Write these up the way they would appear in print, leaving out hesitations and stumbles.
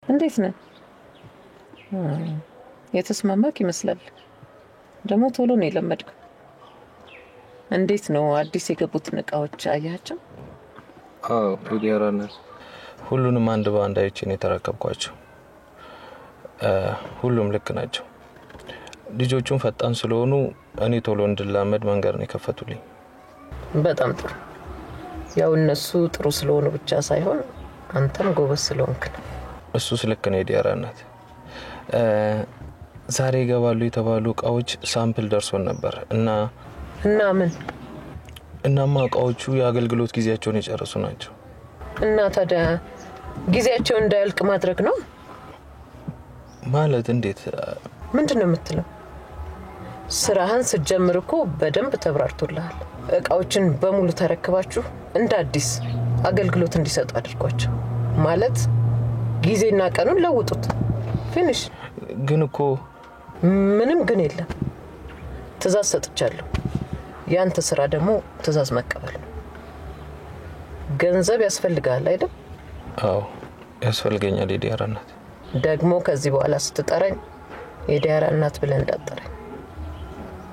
እንዴት ነህ? የተስማማክ ይመስላል። ደግሞ ቶሎ ነው የለመድከው። እንዴት ነው አዲስ የገቡትን እቃዎች አያቸው? አዎ ሊዲያራና ሁሉንም አንድ በአንድ አይቼ ነው የተረከብኳቸው። ሁሉም ልክ ናቸው። ልጆቹን ፈጣን ስለሆኑ እኔ ቶሎ እንድላመድ መንገድ ነው የከፈቱልኝ። በጣም ጥሩ። ያው እነሱ ጥሩ ስለሆኑ ብቻ ሳይሆን አንተም ጎበዝ ስለሆንክ ነው። እሱስ ልክ ነው ሊዲያራናት። ዛሬ ይገባሉ የተባሉ እቃዎች ሳምፕል ደርሶን ነበር እና ምን እናማ እቃዎቹ የአገልግሎት ጊዜያቸውን የጨረሱ ናቸው። እና ታዲያ ጊዜያቸው እንዳያልቅ ማድረግ ነው ማለት? እንዴት? ምንድነው የምትለው? ስራህን ስትጀምር እኮ በደንብ ተብራርቶልሃል። እቃዎችን በሙሉ ተረክባችሁ እንደ አዲስ አገልግሎት እንዲሰጡ አድርጓቸው። ማለት ጊዜና ቀኑን ለውጡት። ፊኒሽ። ግን እኮ ምንም ግን የለም። ትእዛዝ ሰጥቻለሁ። ያንተ ስራ ደግሞ ትእዛዝ መቀበል ነው። ገንዘብ ያስፈልጋል አይደል? አዎ ያስፈልገኛል ሊዲያራናት። ደግሞ ከዚህ በኋላ ስትጠራኝ ሊዲያራናት ብለህ እንዳትጠራኝ።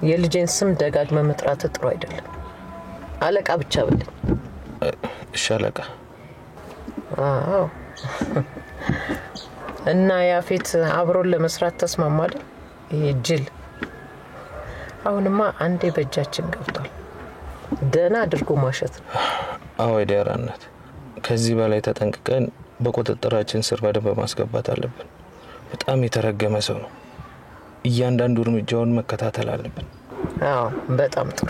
የልጄን ስም ደጋግመህ መጥራት ጥሩ አይደለም። አለቃ ብቻ በለኝ። እሺ አለቃ። አዎ። እና ያፌት አብሮን ለመስራት ተስማማል? ይጅል አሁንማ አንዴ በእጃችን ገብቷል። ደህና አድርጎ ማሸት ነው። አዎ ሊዲያራናት፣ ከዚህ በላይ ተጠንቅቀን በቁጥጥራችን ስር በደንብ ማስገባት አለብን። በጣም የተረገመ ሰው ነው። እያንዳንዱ እርምጃውን መከታተል አለብን። አዎ በጣም ጥሩ።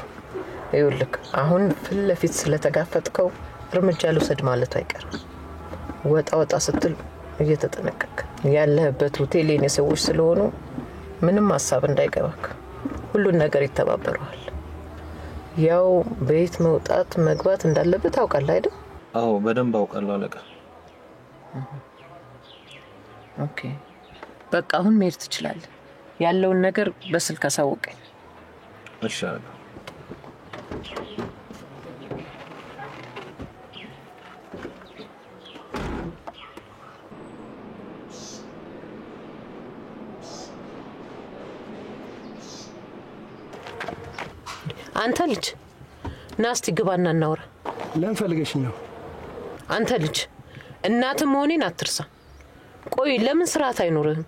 ይኸውልህ አሁን ፍለፊት ስለተጋፈጥከው እርምጃ ልውሰድ ማለት አይቀርም። ወጣ ስትል እየተጠነቀቅ ያለህበት ሆቴል የኔ ሰዎች ስለሆኑ ምንም ሐሳብ እንዳይገባክ። ሁሉን ነገር ይተባበሩሃል። ያው ቤት መውጣት መግባት እንዳለበት ታውቃለህ አይደል? አዎ በደንብ አውቃለሁ አለቃ። ኦኬ በቃ አሁን መሄድ ትችላለህ። ያለውን ነገር በስልክ አሳውቀኝ። እሺ አለቃ። አንተ ልጅ ናስቲ ግባና እናውራ። ለምን ፈልገሽኝ ነው? አንተ ልጅ እናት መሆኔን አትርሳ። ቆይ ለምን ስርዓት አይኖርህም?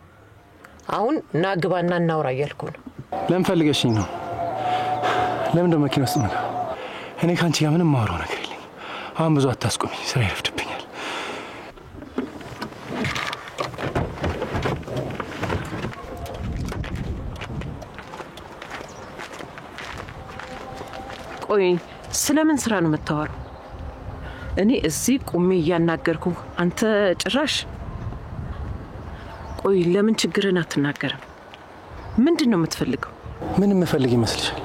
አሁን ና ግባና እናውራ እያልኩ ነው። ለምን ፈልገሽኝ ነው? ለምን ደሞ መኪና ውስጥ ነው? እኔ ካንቺ ጋር ምንም ማውራው ነገር የለኝም። አሁን ብዙ አታስቆሚ፣ ስራ ይረፍድብኛል። ቆይ ስለምን ስራ ነው የምታወራው? እኔ እዚህ ቁሜ እያናገርኩ አንተ ጭራሽ። ቆይ ለምን ችግርን አትናገርም? ምንድነው የምትፈልገው? ምን የምፈልግ ይመስልሻል?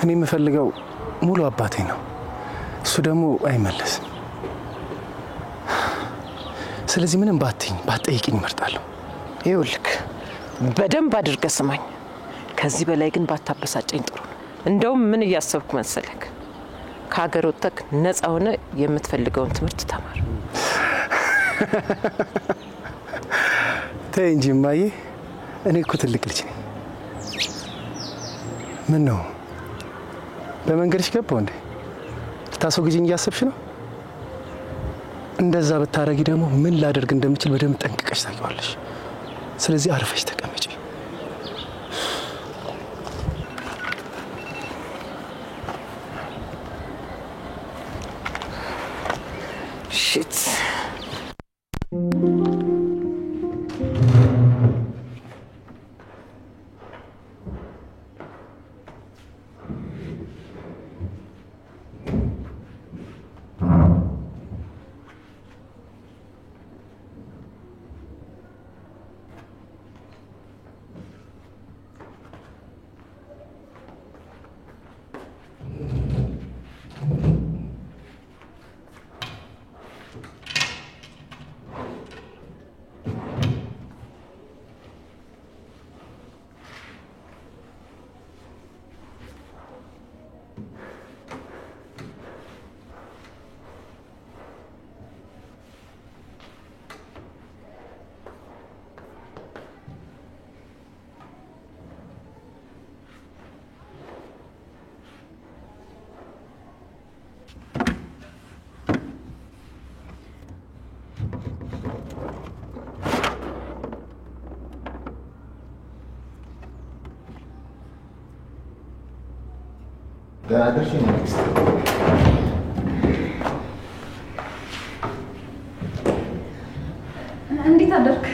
እኔ የምፈልገው ሙሉ አባቴ ነው። እሱ ደግሞ አይመለስም። ስለዚህ ምንም ባትጠይቂኝ እመርጣለሁ። ይኸውልህ በደንብ አድርገህ ስማኝ። ከዚህ በላይ ግን ባታበሳጨኝ ጥሩ ነው። እንደውም ምን እያሰብኩ መሰለክ? ከሀገር ወጥተህ ነፃ ሆነ የምትፈልገውን ትምህርት ተማር። ተይ እንጂ እማዬ፣ እኔ እኮ ትልቅ ልጅ ነኝ። ምን ነው በመንገድሽ ገባው እንዴ? ልታስወግጂኝ እያሰብሽ ነው? እንደዛ ብታረጊ ደግሞ ምን ላደርግ እንደምችል በደንብ ጠንቅቀሽ ታውቂዋለሽ። ስለዚህ አርፈሽ ተቀመጪ። ሽት ደህና ነሽ? እንዴት አደርክ?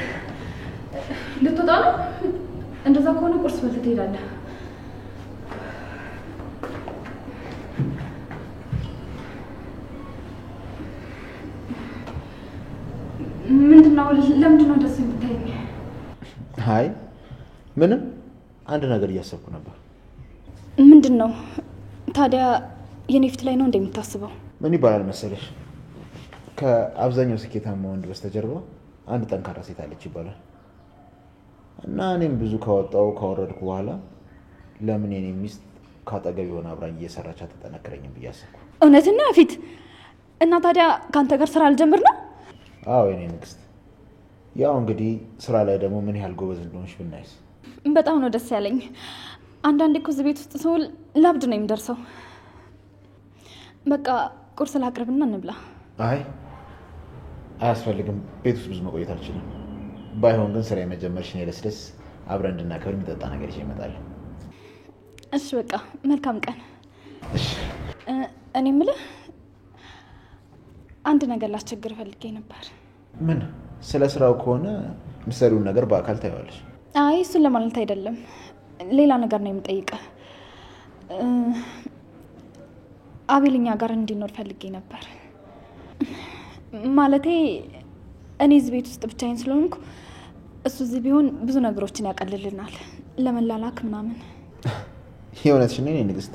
ልትወጣ ነው? እንደዛ ከሆነ ቁርስ በልተህ ትሄዳለህ። ምንድነው? ለምንድነው ደስ የምታየኝ? አይ ምንም፣ አንድ ነገር እያሰብኩ ነበር። ምንድነው ታዲያ? የኔ ፊት ላይ ነው እንደምታስበው? ምን ይባላል መሰለሽ፣ ከአብዛኛው ስኬታማ ወንድ በስተጀርባ አንድ ጠንካራ ሴት አለች ይባላል። እና እኔም ብዙ ካወረድኩ በኋላ ለምን የኔ ሚስት ካጠገብ የሆነ አብራኝ እየሰራች አትጠነክረኝም ብዬ አሰብኩ። እውነትና ፊት እና ታዲያ ካንተ ጋር ስራ አልጀምር ነው? አዎ የኔ ንግስት፣ ያው እንግዲህ ስራ ላይ ደግሞ ምን ያህል ጎበዝ እንደሆንሽ ብናይስ። በጣም ነው ደስ ያለኝ። አንዳንዴ እኮ እዚህ ቤት ውስጥ ስውል ላብድ ነው የሚደርሰው። በቃ ቁርስ ላቅርብና እንብላ። አይ አያስፈልግም፣ ቤት ውስጥ ብዙ መቆየት አልችልም። ባይሆን ግን ስራ የመጀመርሽን የለስለስ አብረን እንድናከብር የሚጠጣ ነገር ይዤ እመጣለሁ። እሺ በቃ መልካም ቀን። እሺ እኔ የምልህ አንድ ነገር ላስቸግር ፈልጌ ነበር። ምን? ስለ ስራው ከሆነ ምሰሪውን ነገር በአካል ታይዋለሽ። አይ እሱን ለማለት አይደለም፣ ሌላ ነገር ነው የምጠይቀህ። አቤልኛ ጋር እንዲኖር ፈልጌ ነበር። ማለቴ እኔ እዚህ ቤት ውስጥ ብቻዬን ስለሆንኩ እሱ እዚህ ቢሆን ብዙ ነገሮችን ያቀልልናል፣ ለመላላክ ምናምን። የእውነትሽን ነው ንግስት?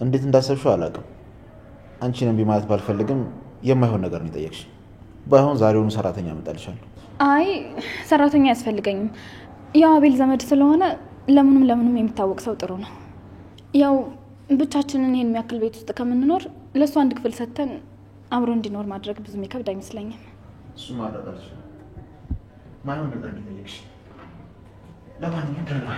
እንዴት እንዳሰብሽው አላውቅም። አንቺን እምቢ ማለት ባልፈልግም የማይሆን ነገር ነው የጠየቅሽ። ባይሆን ዛሬውኑ ሰራተኛ አመጣልሻለሁ። አይ ሰራተኛ አያስፈልገኝም። ያው አቤል ዘመድ ስለሆነ ለምንም የሚታወቅ ሰው ጥሩ ነው። ያው ብቻችንን ይሄን የሚያክል ቤት ውስጥ ከምንኖር ለሱ አንድ ክፍል ሰጥተን አብሮ እንዲኖር ማድረግ ብዙ የሚከብድ አይመስለኝም። እሱ ማድረጋለሽ ማይሆን ነገር ነው የጠየቅሽ። ለማንኛውም ደህና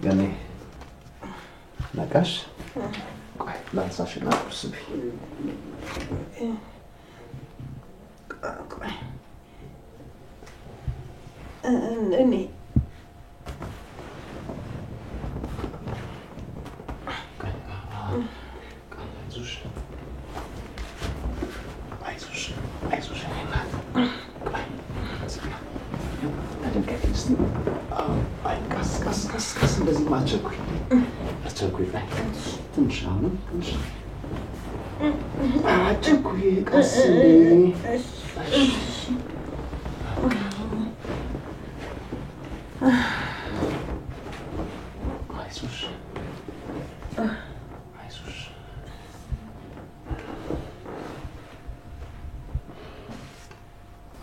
ገኔ ነቃሽ? ቆይ ላንሳሽና ቁርስ ብይ። ቆይ እኔ እንደዚህ ማቸኩኝ ትንሽ አሁንም ትንሽ አቸኩኝ ቀስ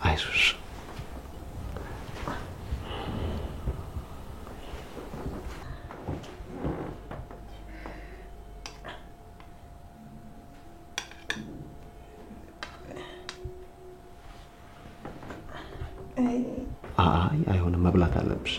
አይዞሽ አይሆንም፣ መብላት አለብሽ።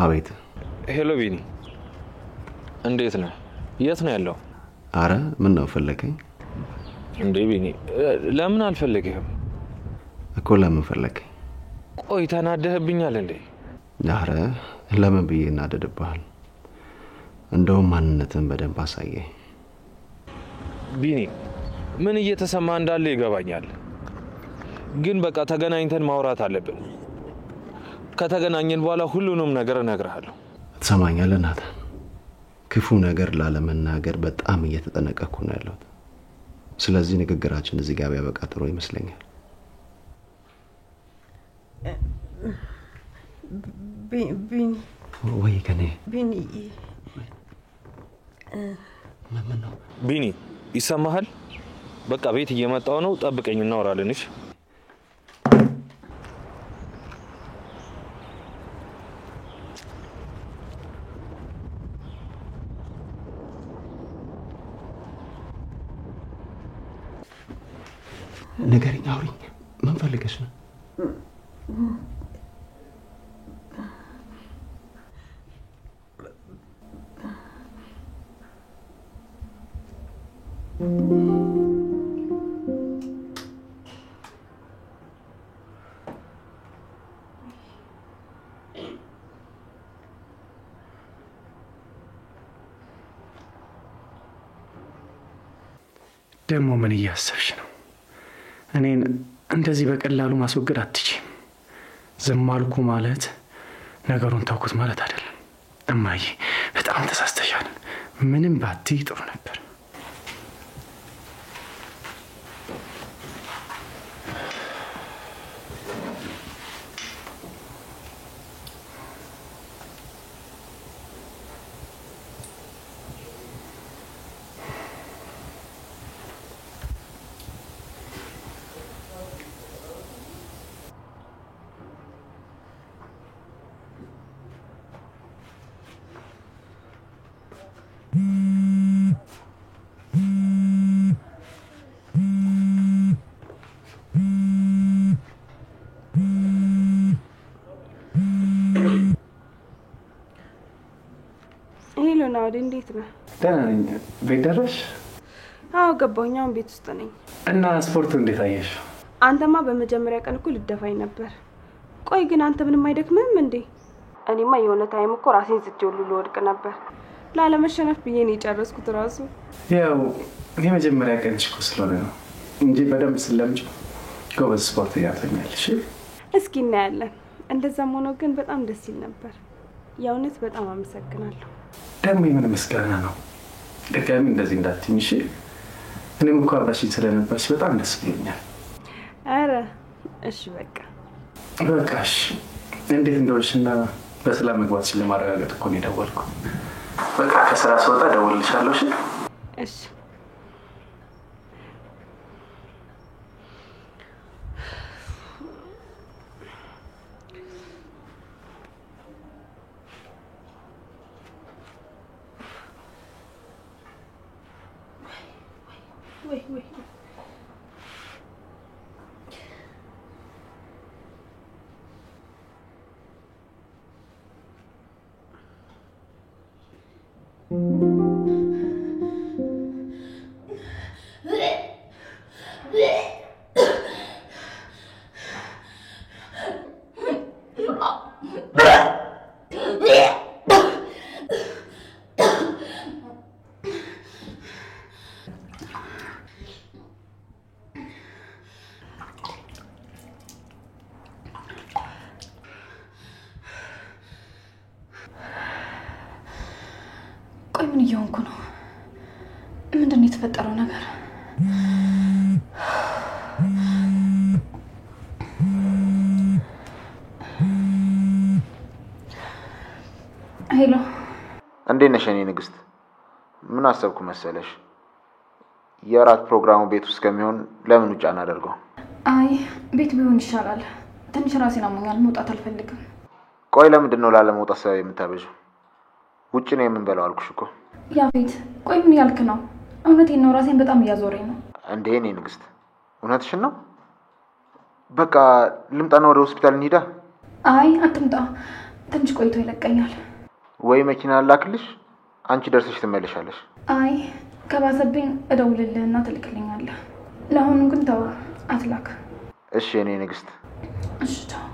አቤት። ሄሎ ቢኒ፣ እንዴት ነህ? የት ነው ያለው? አረ ምን ነው ፈለከኝ? እንዴ ቢኒ፣ ለምን አልፈለግህም? እኮ ለምን ፈለከኝ? ቆይ ተናደህብኛል እንዴ? ኧረ ለምን ብዬ እናደድብሃል? እንደውም ማንነትን በደንብ አሳየኝ። ቢኒ ምን እየተሰማ እንዳለ ይገባኛል፣ ግን በቃ ተገናኝተን ማውራት አለብን። ከተገናኘን በኋላ ሁሉንም ነገር እነግርሃለሁ። ትሰማኛለህ ናታን? ክፉ ነገር ላለመናገር በጣም እየተጠነቀቅኩ ነው ያለሁት። ስለዚህ ንግግራችን እዚህ ጋር ቢያበቃ ጥሩ ይመስለኛል። ቢኒ ወይ ከኔ ቢኒ ማመነው ቢኒ ይሰማሃል? በቃ ቤት እየመጣው ነው፣ ጠብቀኝ እናወራለን። እሺ ነገርኛ አውሪኝ። ምን ፈልገሽ ነው? ደግሞ ምን እያሰብሽ ነው? እኔን እንደዚህ በቀላሉ ማስወገድ አትችይም። ዝም አልኩ ማለት ነገሩን ተውኩት ማለት አይደለም። እማዬ በጣም ተሳስተሻል። ምንም ባትይ ጥሩ ነበር። ናውዲ እንዴት ነህ? ደህና ነኝ። ቤት ደረስሽ? አዎ ገባሁኝ። አሁን ቤት ውስጥ ነኝ። እና ስፖርቱ እንዴት አየሽ? አንተማ በመጀመሪያ ቀን እኮ ልደፋኝ ነበር። ቆይ ግን አንተ ምንም አይደክምህም እንዴ? እኔማ የሆነ ታይም እኮ ራሴን ዝጄው ልወድቅ ነበር። ላለመሸነፍ ብዬ ነው የጨረስኩት ራሱ። ያው የመጀመሪያ ቀን እኮ ስለሆነ ነው እንጂ በደንብ ስለምጭ ጎበዝ ስፖርት ያተኛልሽ። እስኪ እናያለን። እንደዛም ሆኖ ግን በጣም ደስ ይል ነበር። የእውነት በጣም አመሰግናለሁ። ደግሞ ምን ምስጋና ነው? ደጋሚ እንደዚህ እንዳትኝሽ። እኔም እኮ አብራሽኝ ስለነበርሽ በጣም ደስ ብሎኛል። አረ እሺ በቃሽ። እንዴት እንደሆንሽና በሰላም መግባትሽን ለማረጋገጥ እኮ ነው የደወልኩት። በቃ ከስራ ስወጣ ደውልልሻለሁ። እሺ ወይ ምን እየሆንኩ ነው? ምንድነው የተፈጠረው ነገር? ሄሎ እንዴት ነሽ የኔ ንግስት? ምን አሰብኩ መሰለሽ? የራት ፕሮግራሙ ቤት ውስጥ ከሚሆን ለምን ውጭ አናደርገው? አይ ቤት ቢሆን ይሻላል። ትንሽ ራሴን አሞኛል፣ መውጣት አልፈልግም። ቆይ ለምንድን ነው ላለመውጣት ሰበብ የምታበዥው? ውጭ ነው የምንበላው አልኩሽ እኮ። ያፌት ቆይ ምን ያልክ ነው? እውነቴን ነው፣ ራሴን በጣም እያዞረኝ ነው። እንዴ የኔ ንግስት እውነትሽን ነው? በቃ ልምጣና ወደ ሆስፒታል እንሂዳ። አይ አትምጣ፣ ትንሽ ቆይቶ ይለቀኛል። ወይ መኪና ላክልሽ፣ አንቺ ደርሰሽ ትመለሻለሽ። አይ ከባሰብኝ እደውልልህና ትልክልኛለህ። ለአሁኑ ግን ተው አትላክ። እሺ የኔ ንግስት። እሺ ተው።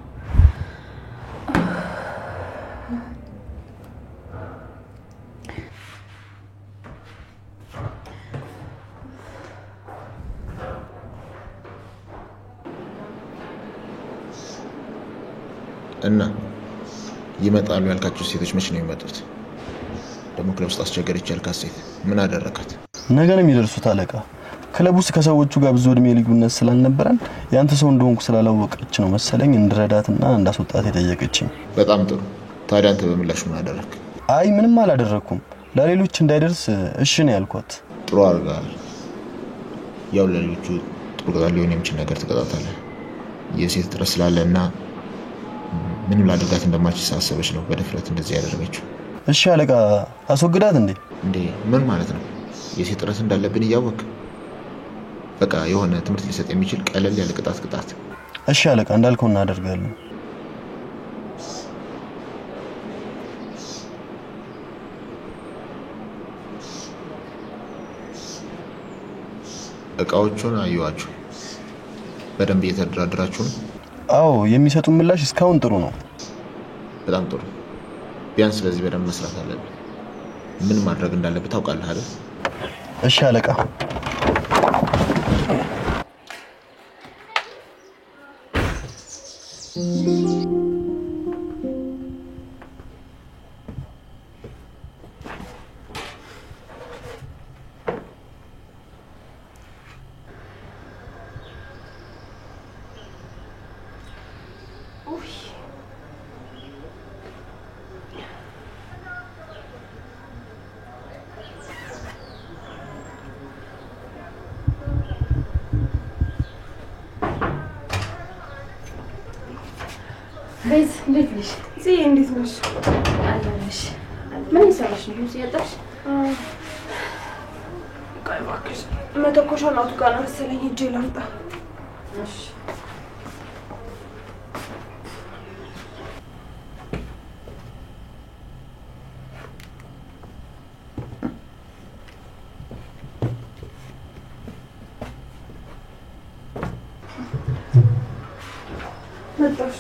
እና ይመጣሉ ያልካቸው ሴቶች መቼ ነው የሚመጡት? ደግሞ ክለብ ውስጥ አስቸገረች ያልካት ሴት ምን አደረካት? ነገ ነው የሚደርሱት አለቃ። ክለብ ውስጥ ከሰዎቹ ጋር ብዙ እድሜ ልዩነት ስላልነበረን ያንተ ሰው እንደሆንኩ ስላላወቀች ነው መሰለኝ እንድረዳትና እንዳስወጣት የጠየቀችኝ። በጣም ጥሩ። ታዲያ አንተ በምላሽ ምን አደረክ? አይ ምንም አላደረኩም። ለሌሎች እንዳይደርስ እሺ ነው ያልኳት። ጥሩ አድርገሃል። ያው ለሌሎቹ ጥሩ ቅጣት ሊሆን የሚችል ነገር ትቀጣታለህ። የሴት ጥረት ስላለና ምንም ላድርጋት እንደማችል ሳሰበች ነው በድፍረት እንደዚህ ያደረገችው። እሺ አለቃ አስወግዳት እንዴ? ምን ማለት ነው? የሴት ጥረት እንዳለብን እያወቅ በቃ የሆነ ትምህርት ሊሰጥ የሚችል ቀለል ያለ ቅጣት። እሺ አለቃ እንዳልከው እናደርጋለን። እቃዎቹን አዩዋችሁ? በደንብ እየተደራደራችሁ ነው? አዎ የሚሰጡን ምላሽ እስካሁን ጥሩ ነው። በጣም ጥሩ። ቢያንስ ስለዚህ በደንብ መስራት አለብን። ምን ማድረግ እንዳለብህ ታውቃለህ አይደል? እሺ አለቃ። ቤዝ እንዴት ነሽ? እንዴት ነሽ? አለሽ? ምን ይሰራሽ ነው? ሲያጣሽ ቆይ እባክሽ መተኮሻውን አውጡ ጋር ነው መሰለኝ ሂጅ ላምጣ። እሺ መጣሽ?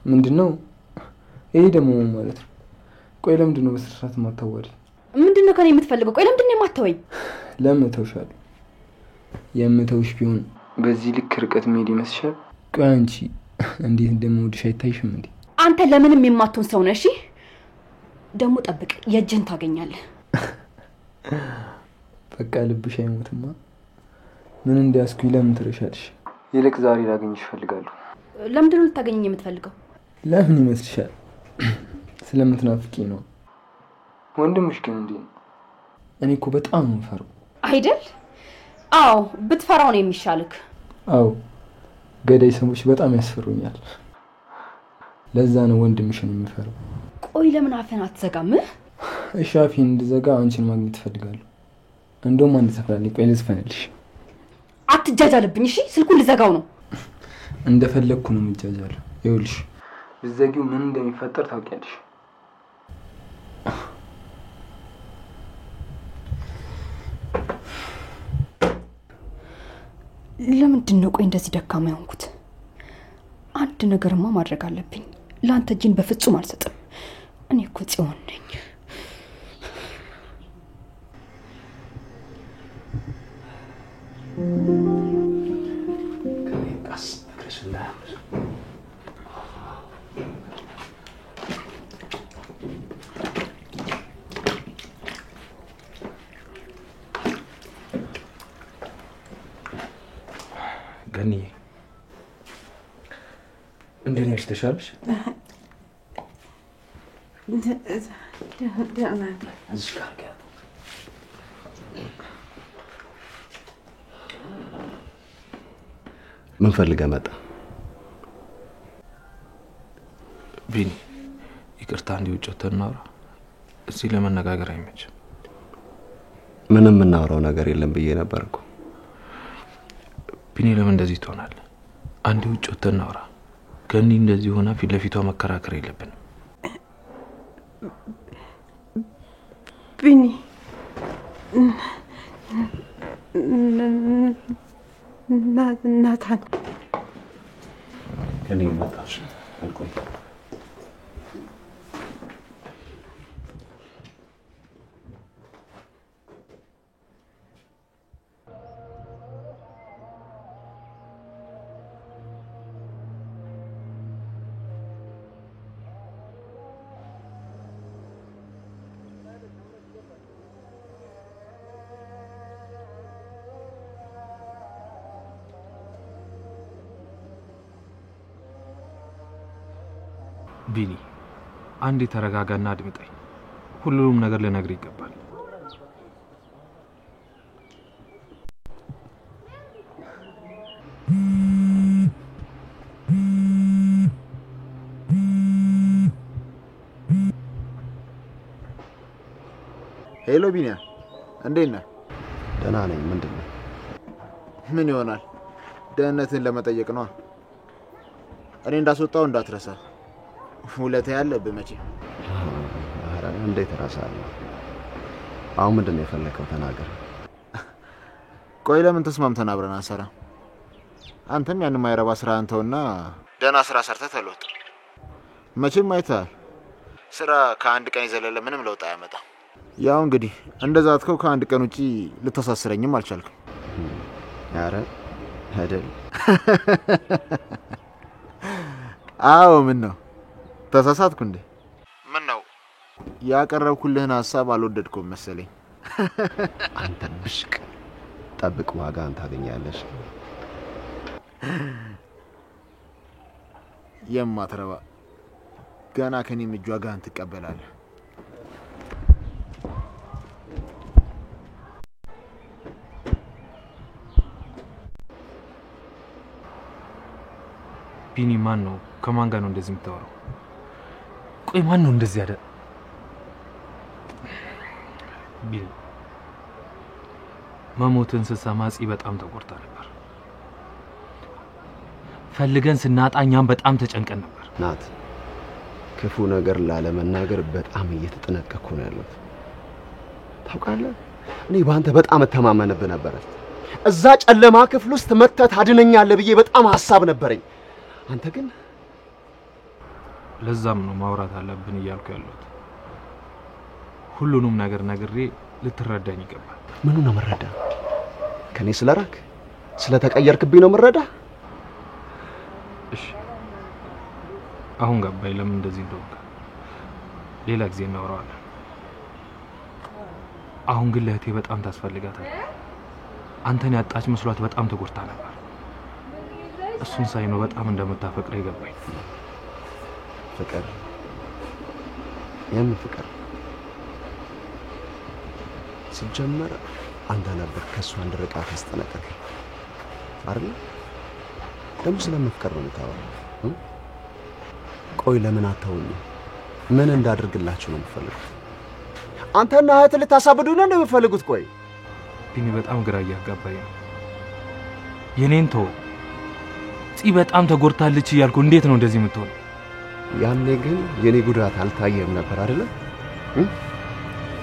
ምንድነው? ይሄ ደግሞ ማለት ነው? ቆይ ለምንድነው በስርዓት ማታወሪ? ምንድነው ከኔ የምትፈልገው? ቆይ ለምንድነው የማታወኝ? ለምን ተውሻል? የምተውሽ ቢሆን በዚህ ልክ ርቀት መሄድ ይመስልሻል? ቆይ አንቺ እንዴት እንደምወድሽ አይታይሽም እንዴ? አንተ ለምንም የማትሆን ሰው ነህ። እሺ ደግሞ ጠብቅ፣ የእጅን ታገኛለህ። በቃ ልብሽ አይሞትማ። ምን እንዲያስኩኝ ለምን ትረሻለሽ? ይልቅ ዛሬ ላገኝሽ ፈልጋለሁ። ለምንድነው ልታገኘኝ የምትፈልገው? ለምን ይመስልሻል? ስለምትናፍቂ ነው። ወንድምሽ ግን እንዴ? እኔ እኮ በጣም ነው የምፈራው። አይደል? አዎ ብትፈራው ነው የሚሻልክ። አዎ ገዳይ ሰዎች በጣም ያስፈሩኛል። ለዛ ነው ወንድምሽን የምፈራው። ቆይ ለምን አፈን አትዘጋም? እሺ አፌን እንድዘጋ አንቺን ማግኘት ፈልጋለሁ። እንደውም አንድ ዘፈን ቆይ ልዝፈንልሽ። አትጃጃልብኝ እሺ? ስልኩን ልዘጋው ነው። እንደፈለኩ ነው የምጃጃለው። ይኸውልሽ ብዘጊው ምን እንደሚፈጠር ታውቂያለሽ። ለምንድን ነው ቆይ እንደዚህ ደካማ የሆንኩት? አንድ ነገርማ ማድረግ አለብኝ። ላንተ እጅን በፍጹም አልሰጥም። እኔ እኮ ጽዮን ነኝ። ገኒ እንዴት ነሽ? ተሻለሽ? ምን ፈልገህ መጣ? ቢኒ ይቅርታ እንዴ ውጭ ተናራ እዚህ ለመነጋገር አይመችም። ምንም እናወራው ነገር የለም ብዬ ነበርኩ። ቢኒ ለምን እንደዚህ ትሆናለህ? አንዴ ውጭ ተናራ ገኒ እንደዚህ ሆና ፊት ለፊቷ መከራከር የለብንም። ቢኒ ናታን ገኒ መጣሽ አልኩኝ። ቢኒ አንዴ ተረጋጋና አድምጠኝ። ሁሉንም ነገር ልነግር ይገባል። ሄሎ ቢኒያ፣ እንዴት ነህ? ደህና ነኝ። ምንድን ነው? ምን ይሆናል? ደህንነትን ለመጠየቅ ነው። እኔ እንዳስወጣው እንዳትረሳ። ውለታ ያለብህ መቼ? ኧረ እንዴት እረሳለሁ? አሁን ምንድን ነው የፈለከው? ተናገር። ቆይ ለምን ተስማምተን አብረን አንሰራ? አንተም ያን የማይረባ ስራ አንተውና ደህና ስራ ሰርተህ ተለወጥ። መቼም አይተሃል፣ ስራ ከአንድ ቀን የዘለለ ምንም ለውጥ አያመጣም። ያው እንግዲህ እንደዛ አትከው ከአንድ ቀን ውጪ ልተሳስረኝም አልቻልኩም። ኧረ አይደል? አዎ ምን ነው ተሳሳትኩ እንዴ? ምን ነው ያቀረብኩልህን ሐሳብ አልወደድኩም መሰለኝ። አንተ ብሽቅ ጠብቅ፣ ዋጋን ታገኛለሽ። የማትረባ ገና ከኔም እጅ ዋጋን ትቀበላለህ። ቢኒ ማን ነው? ከማን ጋር ነው እንደዚህ የምታወራው? ቆይ ማን ነው እንደዚህ ያደ? ቢኒ መሞትን ስትሰማ ጽ በጣም ተቆርጣ ነበር። ፈልገን ስናጣኛም በጣም ተጨንቀን ነበር። ናት ክፉ ነገር ላለመናገር በጣም እየተጠነቀቅኩ ነው ያለሁት። ታውቃለህ፣ እኔ ባንተ በጣም እተማመንብህ ነበር። እዛ ጨለማ ክፍል ውስጥ መተህ ታድነኛለህ ብዬ በጣም ሐሳብ ነበረኝ። አንተ ግን ለዛም ነው ማውራት አለብን እያልኩ ያለሁት። ሁሉንም ነገር ነግሬ ልትረዳኝ ይገባል። ምኑ ነው መረዳ? ከኔ ስለራክ ስለተቀየርክብኝ ነው መረዳ? እሺ አሁን ገባኝ ለምን እንደዚህ እንደሆነ። ሌላ ጊዜ እናወራዋለን። አሁን ግን ለእህቴ በጣም ታስፈልጋታለህ። አንተን ያጣች መስሏት በጣም ተጎድታ ነበር። እሱን ሳይ ነው በጣም እንደምታፈቅረው ይገባኝ። ፍቅር የምን ፍቅር? ሲጀመር አንተ ነበር ከሷ እንድርቃ ታስጠነቀቀኝ አይደል? ደግሞ ስለምን ፍቅር ነው የምታወራው? ቆይ ለምን አታውኝ? ምን እንዳደርግላችሁ ነው የምትፈልጉት? አንተና እህት ልታሳብዱኝ ነው የምትፈልጉት? ቆይ ቢኒ በጣም ግራ እያጋባኝ ነው። የኔን ተው ጽ በጣም ተጎድታለች እያልኩ እንዴት ነው እንደዚህ የምትሆነው? ያኔ ግን የኔ ጉዳት አልታየም ነበር አይደል?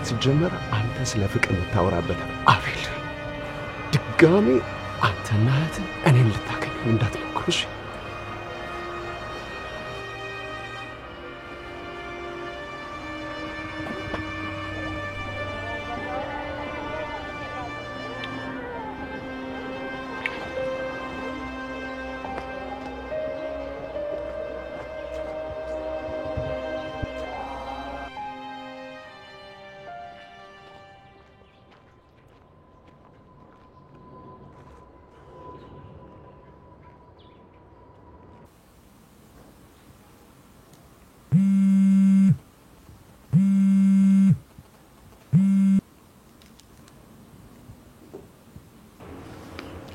ሲጀመር አንተ ስለ ፍቅር የምታወራበት አቤል ድጋሜ አንተና እህት እኔን ልታገኙ እንዳትሞክሩሽ።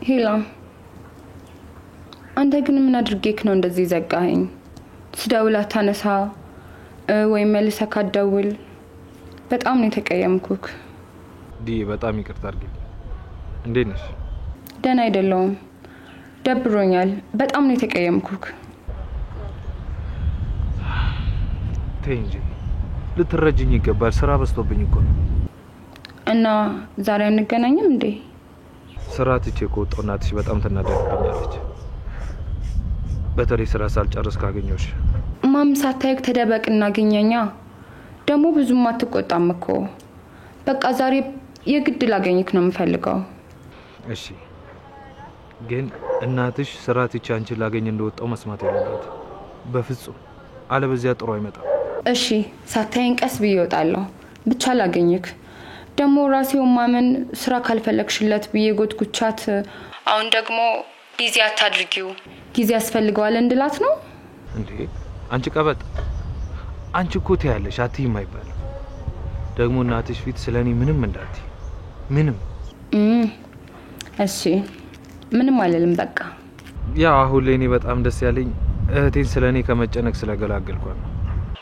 ሄላ አንተ ግን ምን አድርጌክ ነው እንደዚህ ዘጋኸኝ? ስደውል አታነሳ ወይ መልሰህ ካትደውል በጣም ነው የተቀየምኩክ። ዲ በጣም ይቅርታ አድርጊ። እንዴት ነሽ? ደህና አይደለሁም፣ ደብሮኛል። በጣም ነው የተቀየምኩክ። ተይ እንጂ ልትረጅኝ ይገባል። ስራ በዝቶብኝ እኮ ነው። እና ዛሬ አንገናኝም እንዴ? ስራ ትቼ ከወጣሁ እናትሽ በጣም ትናደድብኛለች። በተለይ ስራ ሳልጨርስ ካገኘሁሽ። ማም ሳታይክ ተደበቅ እናገኘኛ። ደግሞ ብዙም አትቆጣም እኮ። በቃ ዛሬ የግድ ላገኝክ ነው የምፈልገው። እሺ ግን እናትሽ ስራ ትቼ አንቺን ላገኝ እንደወጣው መስማት ያለባት በፍጹም፣ አለበዚያ ጥሩ አይመጣም። እሺ ሳታይን ቀስ ብዬ እወጣለሁ፣ ብቻ ላገኝክ። ደግሞ ራሴው ማመን ስራ ካልፈለግሽለት ብዬ ጎትኩቻት። አሁን ደግሞ ጊዜ አታድርጊው ጊዜ ያስፈልገዋል እንድላት ነው እንዴ? አንቺ ቀበጥ አንቺ እኮ ትያለሽ አትይም አይባልም። ደግሞ እናትሽ ፊት ስለኔ ምንም እንዳትይ ምንም። እሺ ምንም አልልም በቃ። ያ አሁን ላይ እኔ በጣም ደስ ያለኝ እህቴን ስለኔ ከመጨነቅ ስለገላገልኳት ነው።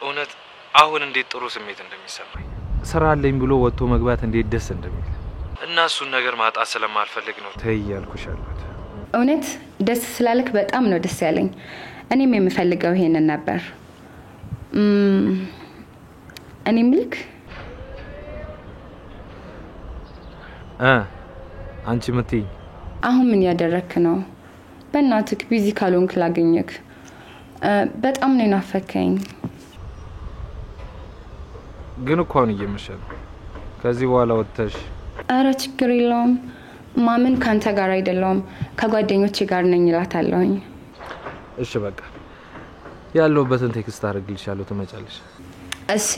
እውነት አሁን እንዴት ጥሩ ስሜት እንደሚሰማኝ ስራ አለኝ ብሎ ወጥቶ መግባት እንዴት ደስ እንደሚል እና እሱን ነገር ማጣት ስለማልፈልግ ነው ተይ ያልኩሽ አልኩት። እውነት ደስ ስላለክ በጣም ነው ደስ ያለኝ። እኔም የምፈልገው ይሄንን ነበር። እኔ ምልክ አንቺ ምትይ አሁን ምን ያደረክ ነው? በእናትክ ቢዚ ካልሆንክ ላገኘክ። በጣም ነው ናፈከኝ። ግን እኮ አሁን እየመሸ ነው። ከዚህ በኋላ ወጥተሽ አረ ችግር የለውም። ማምን ካንተ ጋር አይደለም ከጓደኞቼ ጋር ነኝ እላታለሁኝ። እሺ በቃ ያለውበትን ቴክስት አድርግልሻለሁ ትመጫለሽ። እሺ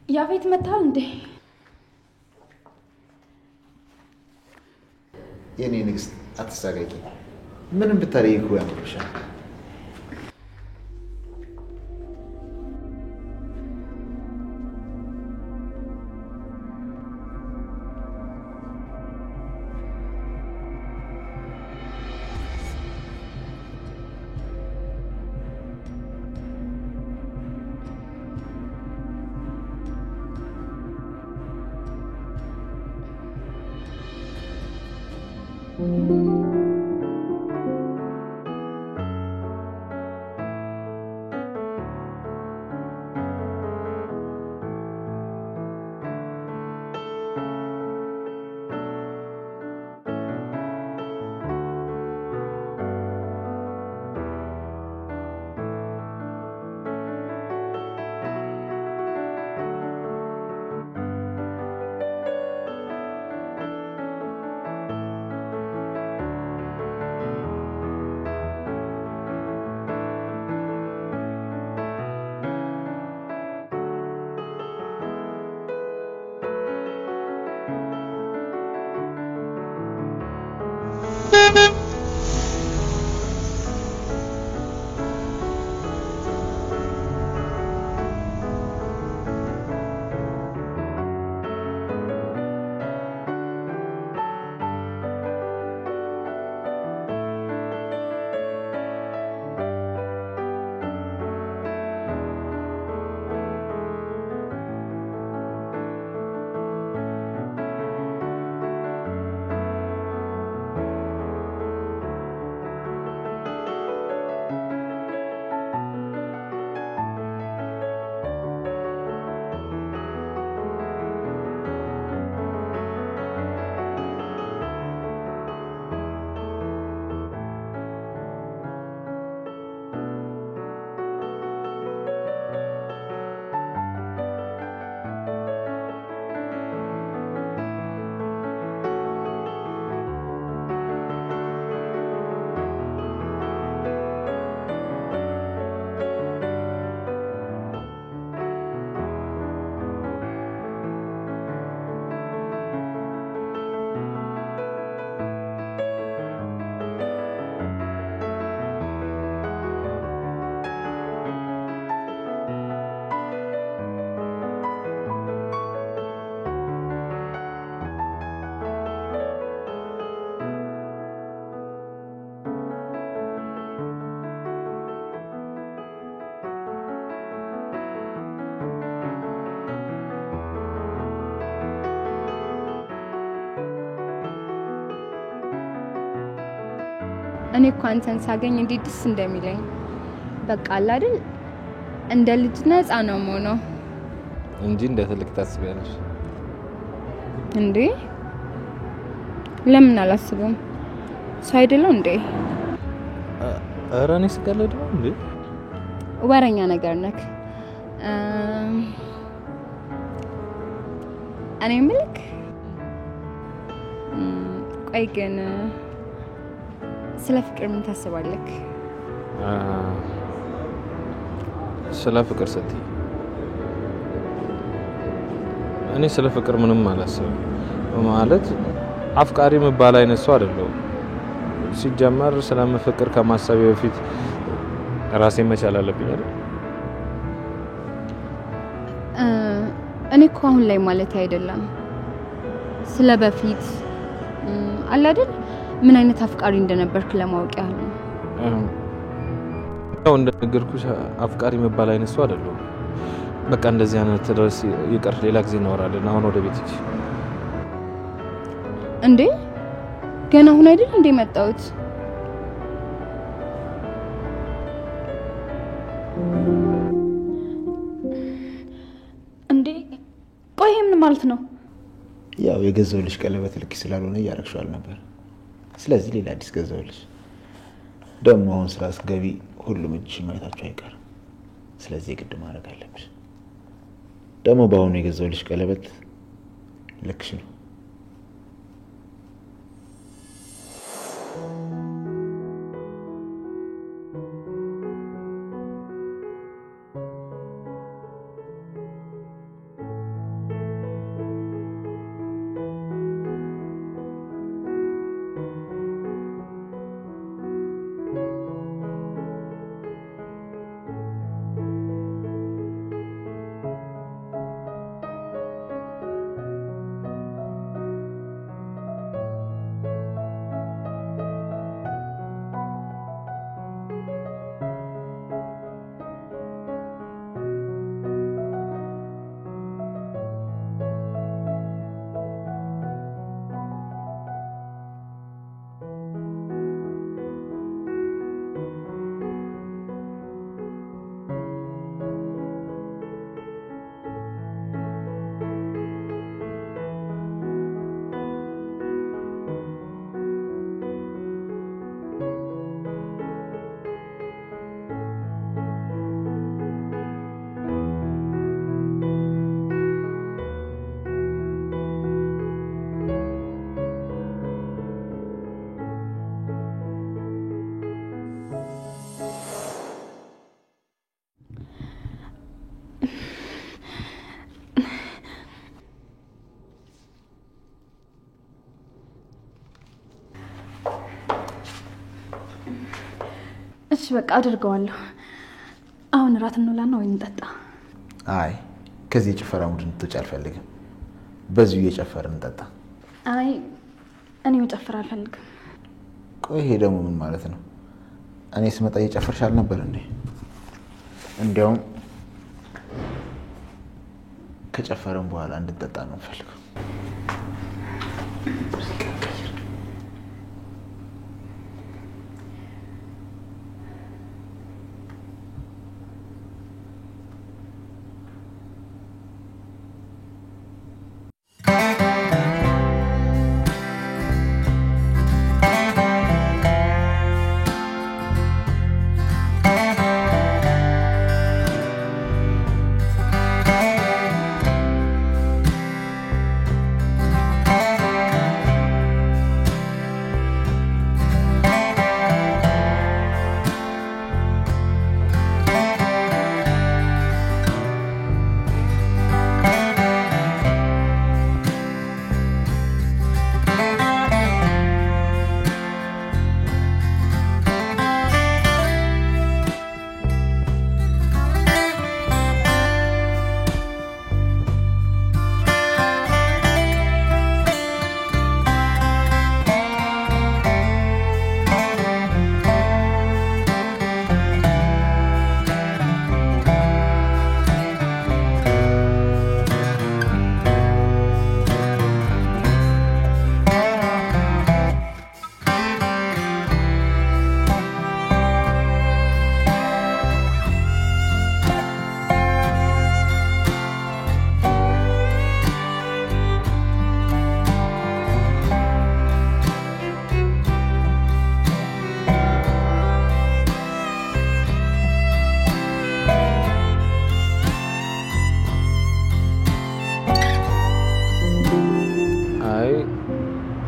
ያፌት መጣል እንዴ? የኔ ንግስት አትሳቀቂ። ምንም ብታረጊ እኮ ያምርብሻል። እኔ እኮ አንተን ሳገኝ እንዴት ደስ እንደሚለኝ በቃ አለ አይደል እንደ ልጅ ነፃ ነው የምሆነው እንጂ እንደ ትልቅ ታስቢያለሽ እንዴ? ለምን አላስብም? ሰው አይደለም እንዴ? ኧረ እኔ ስቀልድ ነው እንዴ? ወረኛ ነገር ነክ። እኔ ምልክ ቆይ ግን ስለ ፍቅር ምን ታስባለህ? ስለ ፍቅር ስትይ እኔ ስለ ፍቅር ምንም አላስብም። ማለት አፍቃሪ መባል አይነት ሰው አይደለም። ሲጀመር ስለምፍቅር ከማሰብ በፊት ራሴን መቻል አለብኝ አይደል? እኔ እኮ አሁን ላይ ማለት አይደለም ስለ በፊት አለ አይደል ምን አይነት አፍቃሪ እንደነበርክ ለማወቅ ያህል ነው። ያው እንደነገርኩሽ አፍቃሪ መባል አይነት ሰው አይደለም። በቃ እንደዚህ አይነት ድረስ ይቀር፣ ሌላ ጊዜ እናወራለን። አሁን ወደ ቤት ሂጂ። እንዴ ገና አሁን አይደል እንዴ መጣሁት? እንዴ ቆይ ምን ማለት ነው? ያው የገዛውልሽ ቀለበት ልክ ስላልሆነ ያረክሻል ነበር። ስለዚህ ሌላ አዲስ ገዛውልሽ። ደግሞ አሁን ስራ አስገቢ ሁሉም እጅ ማየታቸው አይቀርም። ስለዚህ ግድ ማድረግ አለብሽ። ደግሞ በአሁኑ የገዛውልሽ ቀለበት ልክሽ ነው። እሺ በቃ አድርገዋለሁ። አሁን ራት እንውላና ወይ እንጠጣ። አይ ከዚህ ጭፈራ ሙድ እንድትወጪ አልፈልግም። በዚሁ እየጨፈርን እንጠጣ። አይ እኔ መጨፈር አልፈልግም። ቆይ ይሄ ደግሞ ምን ማለት ነው? እኔ ስመጣ እየጨፈርሽ አልነበር እንዴ? እንዲያውም ከጨፈረን በኋላ እንድጠጣ ነው ፈልገው።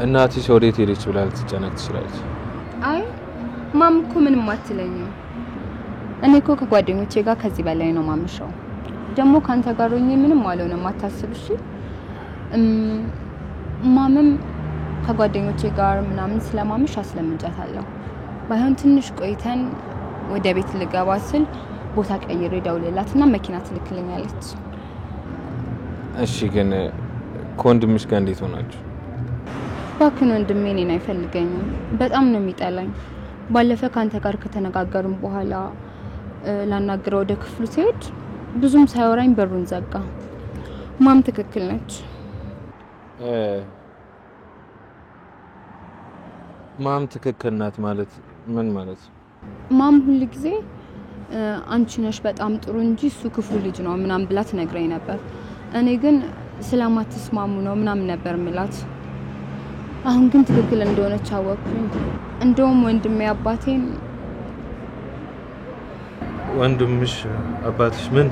እናትሽ ወዴት ሄደች ብላ ልትጨነቅ ትችላለች። አይ ማም እኮ ምንም አትለኝም። እኔ እኮ ከጓደኞቼ ጋር ከዚህ በላይ ነው ማምሸው። ደግሞ ካንተ ጋር ሆኜ ምንም አልሆነም አታስብ እሺ። ማምም ከጓደኞቼ ጋር ምናምን ስለማምሽ አስለምጃታለሁ። ባይሆን ትንሽ ቆይተን ወደ ቤት ልገባ ስል ቦታ ቀይሬ ደውልላትና መኪና ትልክልኛለች። እሺ ግን ከወንድምሽ ጋር እንዴት ሆናችሁ? ባክን ወንድሜ እኔን አይፈልገኝም። በጣም ነው የሚጠላኝ። ባለፈ ካንተ ጋር ከተነጋገርን በኋላ ላናግረው ወደ ክፍሉ ሲሄድ ብዙም ሳይወራኝ በሩን ዘጋ። ማም ትክክል ነች። ማም ትክክል ናት ማለት ምን ማለት? ማም ሁሉ ጊዜ አንቺ ነሽ በጣም ጥሩ እንጂ እሱ ክፉ ልጅ ነው ምናምን ብላ ትነግረኝ ነበር። እኔ ግን ስለማትስማሙ ነው ምናምን ነበር ምላት። አሁን ግን ትክክል እንደሆነች አወቅኩኝ። እንደውም ወንድሜ አባቴን ወንድምሽ አባትሽ ምን